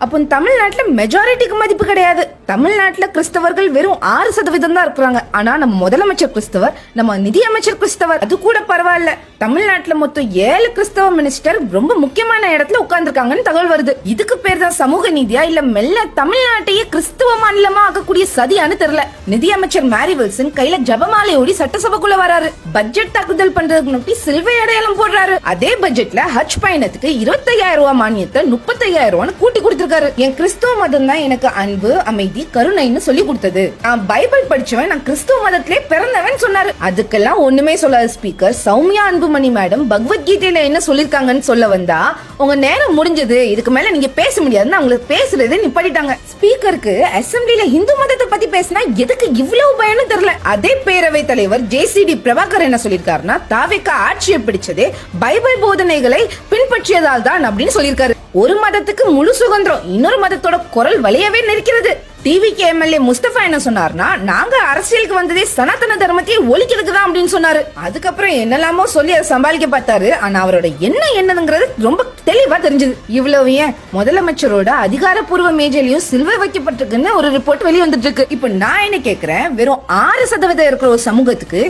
அப்போ தமிழ்நாட்டுல மெஜாரிட்டிக்கு மதிப்பு கிடையாது. தமிழ்நாட்டுல கிறிஸ்தவர்கள் வெறும் 6% தான் இருக்கிறாங்க. ஆனா நம்ம முதலமைச்சர் கிறிஸ்தவர், நம்ம நிதியமைச்சர் கிறிஸ்தவர். அது கூட பரவாயில்ல. தமிழ்நாட்டுல மொத்தம் 7 கிறிஸ்தவ மினிஸ்டர் ரொம்ப முக்கியமான இடத்துல உட்கார்ந்துருக்காங்கன்னு தகவல் வருது. இதுக்கு பேர் தான் சமூக நீதியா இல்ல மெல்ல தமிழ்நாட்டையே கிறிஸ்தவ மாநிலமா ஆக்கக்கூடிய சதியான்னு தெரியல. நிதியமைச்சர் மேரி வில்சன் கையில ஜபமாலையோடி சட்டசபைக்குள்ள வராரு. பட்ஜெட் தாக்குதல் பண்றதுக்கு நோக்கி சில்வை அடையாளம் போடுறாரு. அதே பட்ஜெட்ல ஹஜ் பயணத்துக்கு 25,000 ரூபாய் மானியத்தை 35,000 ரூபாய் கூட்டி கொடுத்திருக்காரு. என் கிறிஸ்தவ மதம் தான் எனக்கு அன்பு, அமைதி, கருணைன்னு சொல்லி கொடுத்தது. நான் பைபிள் படிச்சவன், நான் கிறிஸ்தவ மதத்திலே பிறந்தவன் சொன்னாரு. அதுக்கெல்லாம் ஒண்ணுமே சொல்லாத ஸ்பீக்கர் சௌமியா அன்புமணி மேடம் பகவத்கீதையில என்ன சொல்லிருக்காங்கன்னு சொல்ல வந்தா, உங்க நேரம் முடிஞ்சது, இதுக்கு மேல நீங்க பேச முடியாதுன்னு அவங்களுக்கு பேசுறதே நிப்பாட்டிட்டாங்க. ஸ்பீக்கருக்கு அசெம்பிளில இந்து மதத்தை பத்தி பேசினா எதுக்கு இவ்வளவு பயன்னு தெரியல. அதே பேரவை தலைவர் ஜேசிடி பிரபாகர் என்ன சொல்லிருக்காருன்னா, தாவேக்கா ஆட்சியை பிடிச்சதே பைபிள் போதனைகளை பின்பற்றியதால் தான் அப்படின்னு சொல்லிருக்காரு. ஒரு மதத்துக்கு முழு சுதந்திரம், இன்னொரு மதத்தோட குரல் வலியவே நிற்கிறது. டிவிக்கு எம்எல்ஏ முஸ்தபா என்ன சொன்னார்னா, நாங்க அரசியலுக்கு வந்ததே சனாதன தர்மத்தையே ஒழிக்கிறதுக்கு தான் அப்படின்னு சொன்னாரு. அதுக்கப்புறம் என்னெல்லாமோ சொல்லி அதை சமாளிக்க பார்த்தாரு. ஆனா அவரோட என்னதுங்கிறது ரொம்ப தெளிவா தெரிஞ்சது. இவ்வளவு ஏன் முதலமைச்சரோட அதிகாரப்பூர்வ மேஜையிலும் சில்வை வைக்கப்பட்டிருக்குன்னு ஒரு ரிப்போர்ட் வெளியே வந்துட்டு இருக்கு. இப்ப நான் என்ன கேக்குறேன், வெறும் 6% இருக்கிற ஒரு சமூகத்துக்கு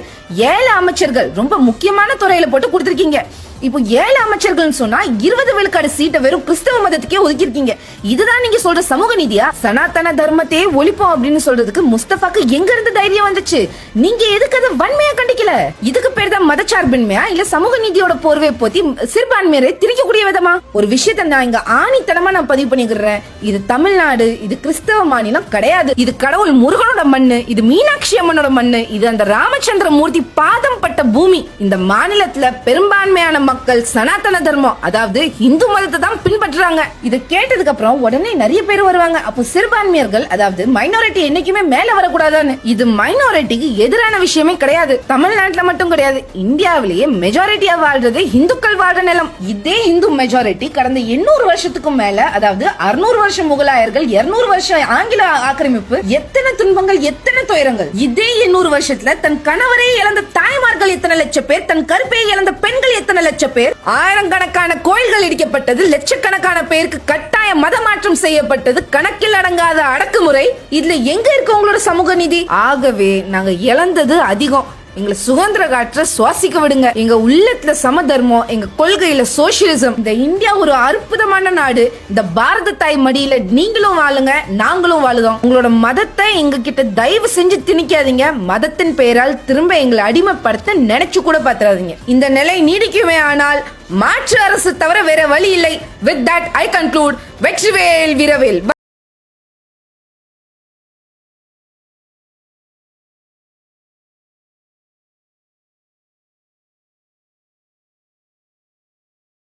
7 அமைச்சர்கள் ரொம்ப முக்கியமான துறையில போட்டு கொடுத்திருக்கீங்க. இப்போ 7 அமைச்சர்கள் சொன்னா 20 விழுக்காடு சீட்டை வெறும் கிறிஸ்தவ மதத்துக்கே ஒதுக்கிருக்கீங்க. இதுதான் நீங்க சொல்ற சமூக நீதியா? சனாதன தர்மத்தையே ஒழிப்போம் அப்படின்னு சொல்றதுக்கு முஸ்தபாக்கு எங்க இருந்து தைரியம் வந்துச்சு? நீங்க எதுக்கு அதை வன்மையா கண்டிக்கல? இதுக்கு பேர் தான் மதச்சார்பின்மையா இல்ல சமூக நீதியோட போர்வை போத்தி சிறுபான்மையரை திரிக்கக்கூடிய விதமா? ஒரு விஷயத்தை நான் இங்க ஆணித்தனமா நான் பதிவு பண்ணிக்கிறேன். இது தமிழ்நாடு, இது கிறிஸ்தவ மாநிலம் கிடையாது. இது கடவுள் முருகனோட மண்ணு, இது மீனாட்சி அம்மனோட மண்ணு, இது அந்த ராமச்சந்திர மூர்த்தி பாதம் பட்ட பூமி. இந்த மாநிலத்துல பெரும்பான்மையான மக்கள் சனாதன தர்மம், அதாவது இந்து மதத்தை தான் பின்பற்றுறாங்க. இத கேட்டதுக்கு அப்புறம் உடனே நிறைய பேர் வருவாங்க, அப்போ சிறுபான்மையர்கள் அதாவது மைனாரிட்டி என்னைக்குமே மேல வரக்கூடாதான்னு. இது மைனாரிட்டிக்கு எதிரான விஷயமே கிடையாது. தமிழ்நாட்டுல மட்டும் கிடையாது, இந்தியாவிலேயே மெஜாரிட்டியா வாழ்றது இந்துக்கள் வாழ்ற நிலம். இதே இந்து மெஜாரிட்டி கடந்த 800 வருஷத்துக்கும் மேல, அதாவது 600 வருஷம் முகலாயர்கள், 200 வருஷம் ஆங்கில ஆக்கிரமிப்பு, எத்தனை துன்பங்கள், எத்தனை துயரங்கள். இதே 800 வருஷத்துல தன் கணவரை இழந்த தாய்மார்கள் எத்தனை லட்சம் பேர், தன் கருப்பையை இழந்த பெண்கள் எத்தனை லட்சம் பேர், ஆயிரக்கணக்கான கோயில்கள் இடிக்கப்பட்டது, லட்சக்கணக்கான பேருக்கு கட்டாய மத மாற்றம் செய்யப்பட்டது, கணக்கில் அடங்காத அடக்குமுறை. இதுல எங்க இருக்கு உங்களோட சமூக நீதி? ஆகவே நாங்க இழந்தது அதிகம். எங்களை சுதந்திர காற்ற சுவாசிக்க விடுங்க. எங்க உள்ளத்துல சமதர்மம், எங்க கொள்கையில சோசியலிசம். இந்த இந்தியா ஒரு அற்புதமான நாடு. இந்த பாரத தாய் மடியில நீங்களும் வாழுங்க, நாங்களும் வாழுதோம். உங்களோட மதத்தை எங்க கிட்ட தயவு செஞ்சு திணிக்காதீங்க. மதத்தின் பெயரால் திரும்ப எங்களை அடிமைப்படுத்த நினைச்சு கூட பாத்துறாதீங்க. இந்த நிலை நீடிக்குமே ஆனால் மாற்று அரசு தவிர வேற வழி இல்லை. With that I conclude. Vetrivel வீரவேல்.